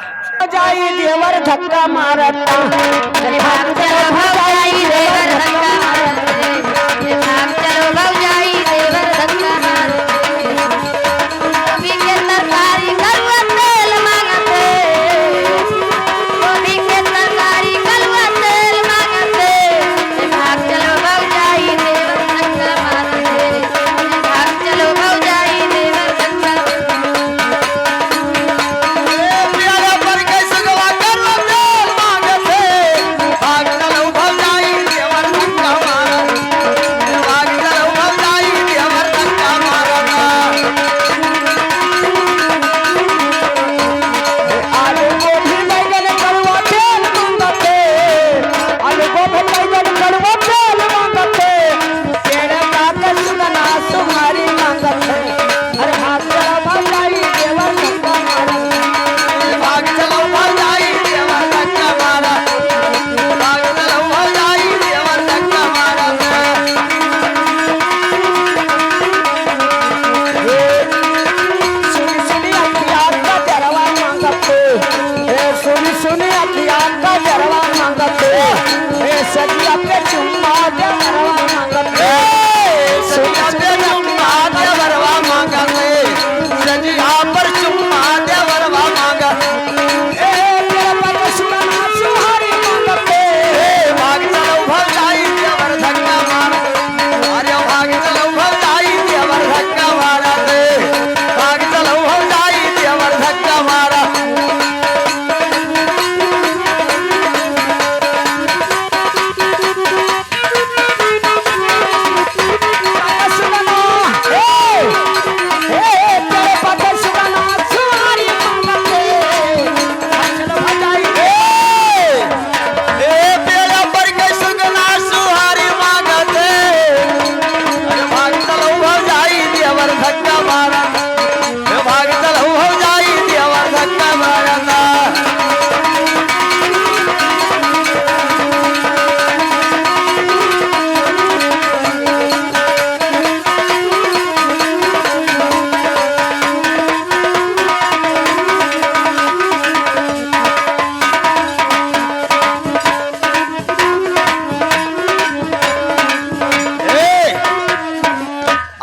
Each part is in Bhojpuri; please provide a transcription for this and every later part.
जाई देवर धक्का मारता अरे भाग चलो भौजाई देवर धक्का मारते भाग चलो भौजाई देवर धक्का मारते गोभी के तरकारी कलवा तेल मांगते गोभी के तरकारी कलवा तेल मांगते भाग चलो भौजाई देवर धक्का मारते भाग चलो भौजाई देवर धक्का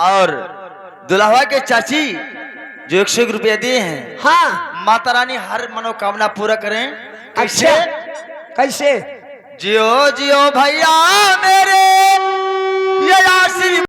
और दुल्हवा के चाची जो 101 रुपया दिए हैं, हाँ माता रानी हर मनोकामना पूरा करें। कैसे? अच्छा कैसे? जियो जियो भैया मेरे ये आशीर्वाद